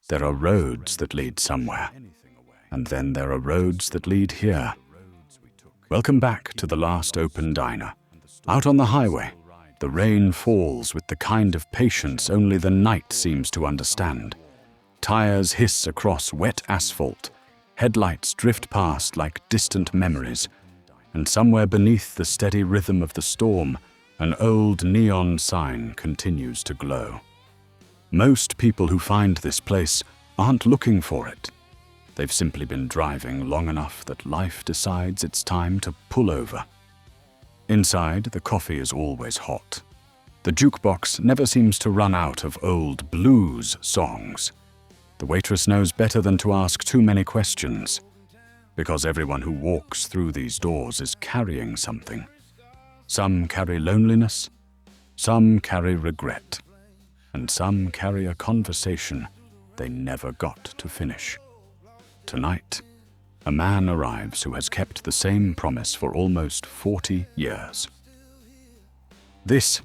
There are roads that lead somewhere, and then there are roads that lead here. Welcome back to the last open diner. Out on the highway, the rain falls with the kind of patience only the night seems to understand. Tires hiss across wet asphalt, headlights drift past like distant memories, and somewhere beneath the steady rhythm of the storm, an old neon sign continues to glow. Most people who find this place aren't looking for it. They've simply been driving long enough that life decides it's time to pull over. Inside, the coffee is always hot. The jukebox never seems to run out of old blues songs. The waitress knows better than to ask too many questions, because everyone who walks through these doors is carrying something. Some carry loneliness, some carry regret, and some carry a conversation they never got to finish. Tonight, a man arrives who has kept the same promise for almost 40 years. This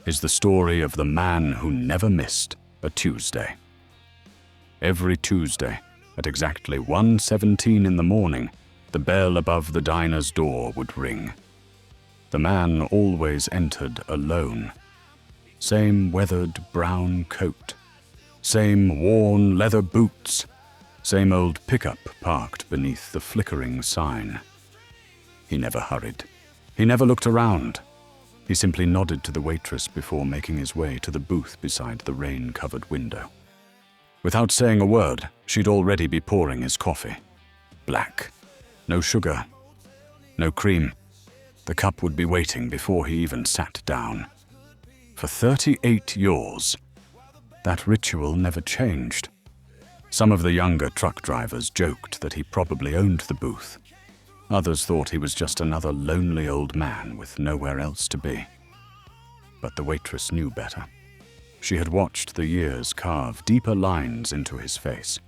is the story of the man who never missed a Tuesday. Every Tuesday, at exactly 1:17 in the morning, the bell above the diner's door would ring. The man always entered alone. Same weathered brown coat, same worn leather boots, same old pickup parked beneath the flickering sign. He never hurried. He never looked around. He simply nodded to the waitress before making his way to the booth beside the rain-covered window. Without saying a word, she'd already be pouring his coffee. Black. No sugar. No cream. The cup would be waiting before he even sat down. For 38 years, that ritual never changed. Some of the younger truck drivers joked that he probably owned the booth. Others thought he was just another lonely old man with nowhere else to be. But the waitress knew better. She had watched the years carve deeper lines into his face.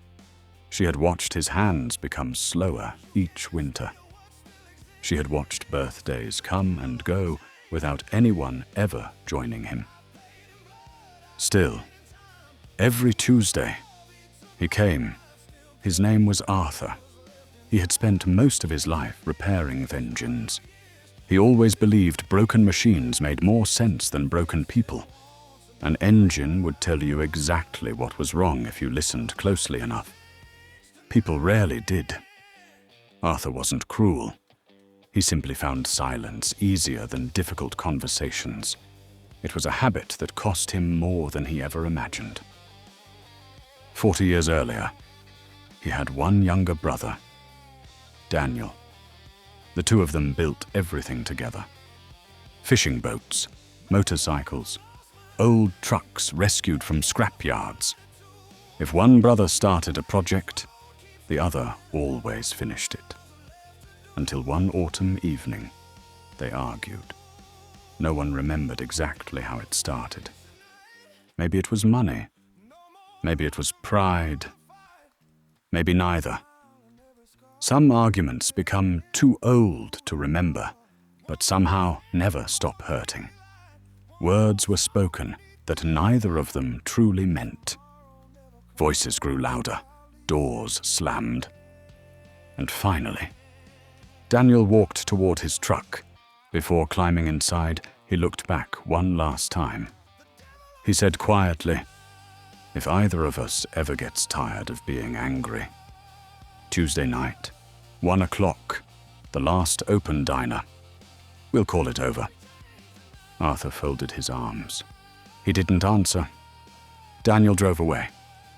She had watched his hands become slower each winter. She had watched birthdays come and go without anyone ever joining him. Still, every Tuesday, he came. His name was Arthur. He had spent most of his life repairing engines. He always believed broken machines made more sense than broken people. An engine would tell you exactly what was wrong if you listened closely enough. People rarely did. Arthur wasn't cruel. He simply found silence easier than difficult conversations. It was a habit that cost him more than he ever imagined. 40 years earlier, he had one younger brother, Daniel. The two of them built everything together. Fishing boats, motorcycles, old trucks rescued from scrapyards. If one brother started a project, the other always finished it. Until one autumn evening, they argued. No one remembered exactly how it started. Maybe it was money. Maybe it was pride. Maybe neither. Some arguments become too old to remember, but somehow never stop hurting. Words were spoken that neither of them truly meant. Voices grew louder, doors slammed. And finally, Daniel walked toward his truck. Before climbing inside, he looked back one last time. He said quietly, "If either of us ever gets tired of being angry." Tuesday night, 1 o'clock, the last open diner. We'll call it over. Arthur folded his arms. He didn't answer. Daniel drove away.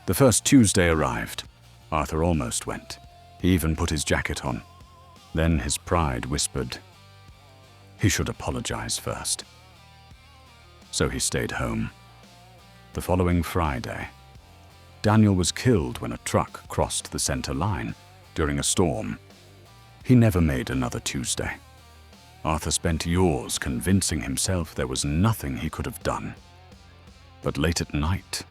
The first Tuesday arrived. Arthur almost went. He even put his jacket on. Then his pride whispered, he should apologize first. So he stayed home. The following Friday, Daniel was killed when a truck crossed the center line during a storm. He never made another Tuesday. Arthur spent years convincing himself there was nothing he could have done. But late at night,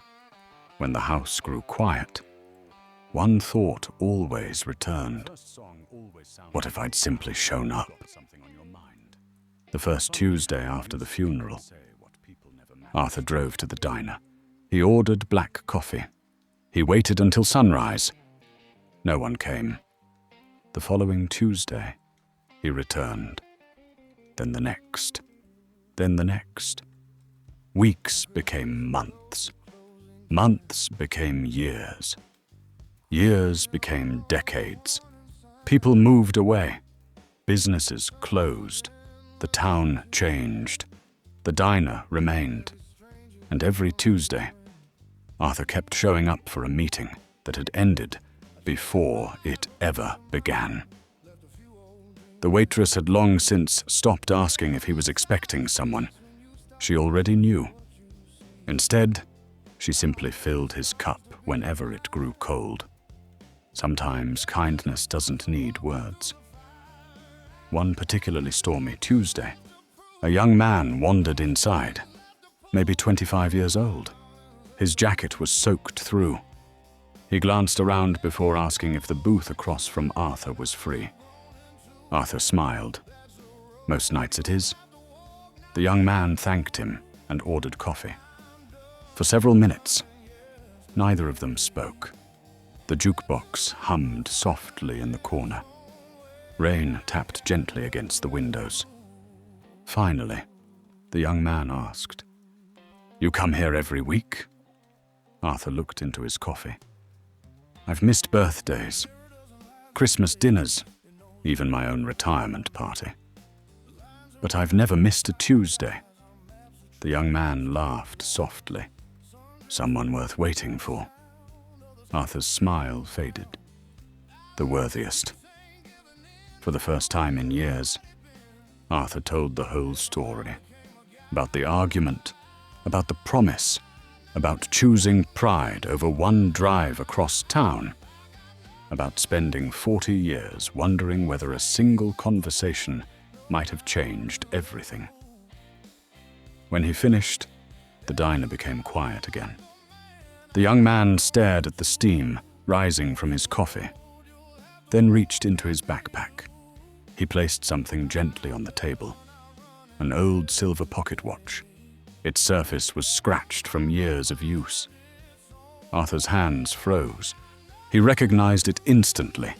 when the house grew quiet, one thought always returned. What if I'd simply shown up? The first Tuesday after the funeral, Arthur drove to the diner. He ordered black coffee. He waited until sunrise. No one came. The following Tuesday, he returned. Then the next. Then the next. Weeks became months. Months became years. Years became decades. People moved away. Businesses closed. The town changed. The diner remained. And every Tuesday, Arthur kept showing up for a meeting that had ended before it ever began. The waitress had long since stopped asking if he was expecting someone. She already knew. Instead, she simply filled his cup whenever it grew cold. Sometimes kindness doesn't need words. One particularly stormy Tuesday, a young man wandered inside, maybe 25 years old. His jacket was soaked through. He glanced around before asking if the booth across from Arthur was free. Arthur smiled. Most nights it is. The young man thanked him and ordered coffee. For several minutes, neither of them spoke. The jukebox hummed softly in the corner. Rain tapped gently against the windows. Finally, the young man asked, "You come here every week?" Arthur looked into his coffee. "I've missed birthdays, Christmas dinners, even my own retirement party. But I've never missed a Tuesday." The young man laughed softly. "Someone worth waiting for." Arthur's smile faded. "The worthiest." For the first time in years, Arthur told the whole story. About the argument, about the promise, about choosing pride over one drive across town, about spending 40 years wondering whether a single conversation might have changed everything. When he finished, the diner became quiet again. The young man stared at the steam rising from his coffee, then reached into his backpack. He placed something gently on the table, an old silver pocket watch. Its surface was scratched from years of use. Arthur's hands froze. He recognized it instantly.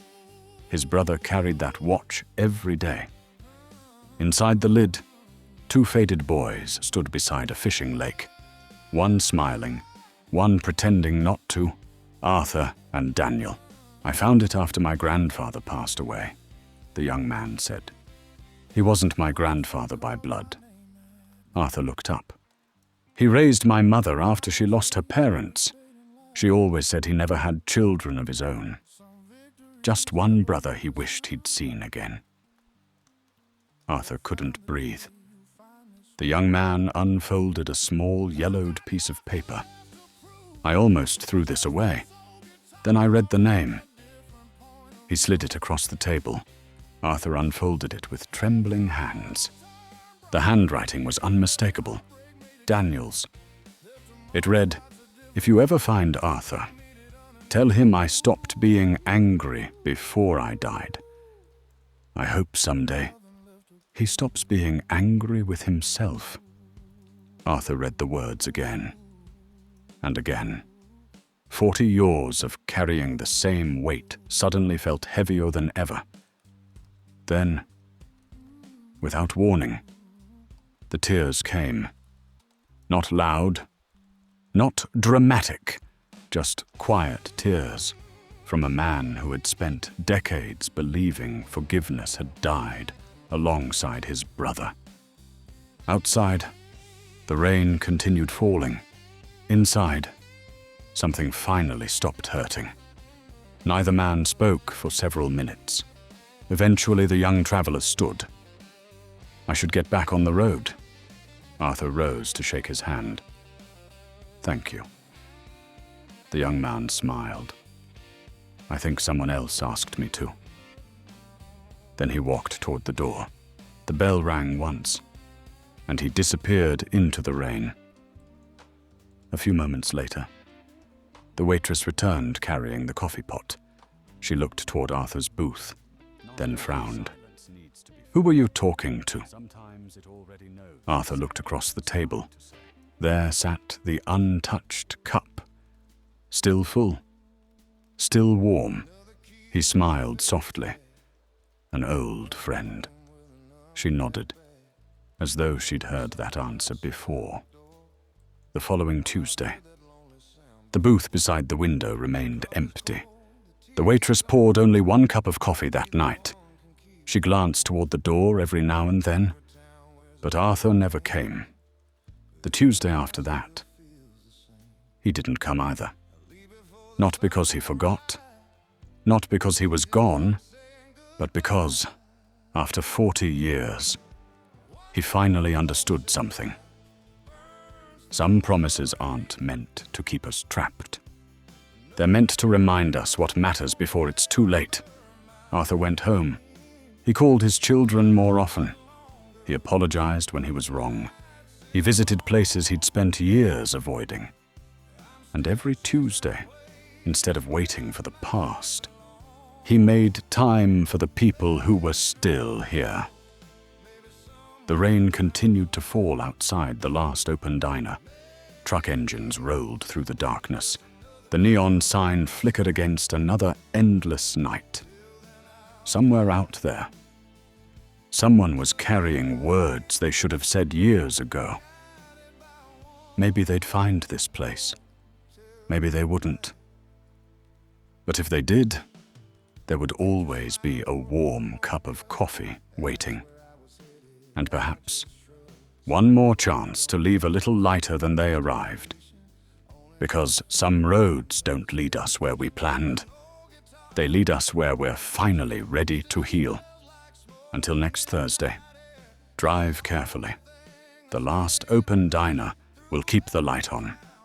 His brother carried that watch every day. Inside the lid, two faded boys stood beside a fishing lake, one smiling, one pretending not to, Arthur and Daniel. "I found it after my grandfather passed away," the young man said. "He wasn't my grandfather by blood." Arthur looked up. "He raised my mother after she lost her parents. She always said he never had children of his own. Just one brother he wished he'd seen again." Arthur couldn't breathe. The young man unfolded a small yellowed piece of paper. "I almost threw this away. Then I read the name." He slid it across the table. Arthur unfolded it with trembling hands. The handwriting was unmistakable. Daniel's. It read, "If you ever find Arthur, tell him I stopped being angry before I died. I hope someday he stops being angry with himself." Arthur read the words again and again. 40 years of carrying the same weight suddenly felt heavier than ever. Then, without warning, the tears came. Not loud, not dramatic, just quiet tears from a man who had spent decades believing forgiveness had died alongside his brother. Outside, the rain continued falling. Inside, something finally stopped hurting. Neither man spoke for several minutes. Eventually, the young traveler stood. "I should get back on the road." Arthur rose to shake his hand. "Thank you." The young man smiled. "I think someone else asked me to." Then he walked toward the door. The bell rang once, and he disappeared into the rain. A few moments later, the waitress returned carrying the coffee pot. She looked toward Arthur's booth, then frowned. "Who were you talking to?" Arthur looked across the table. There sat the untouched cup, Still full. Still warm. He smiled softly. An old friend. She nodded, as though she'd heard that answer before. The following Tuesday. The booth beside the window remained empty. The waitress poured only 1 cup of coffee that night. She glanced toward the door every now and then, but Arthur never came. The Tuesday after that, he didn't come either. Not because he forgot, not because he was gone, but because, after 40 years, he finally understood something. Some promises aren't meant to keep us trapped. They're meant to remind us what matters before it's too late. Arthur went home. He called his children more often. He apologized when he was wrong. He visited places he'd spent years avoiding. And every Tuesday, instead of waiting for the past, he made time for the people who were still here. The rain continued to fall outside the last open diner. Truck engines rolled through the darkness. The neon sign flickered against another endless night. Somewhere out there, someone was carrying words they should have said years ago. Maybe they'd find this place. Maybe they wouldn't. But if they did, there would always be a warm cup of coffee waiting. And perhaps one more chance to leave a little lighter than they arrived. Because some roads don't lead us where we planned. They lead us where we're finally ready to heal. Until next Thursday, drive carefully. The last open diner will keep the light on.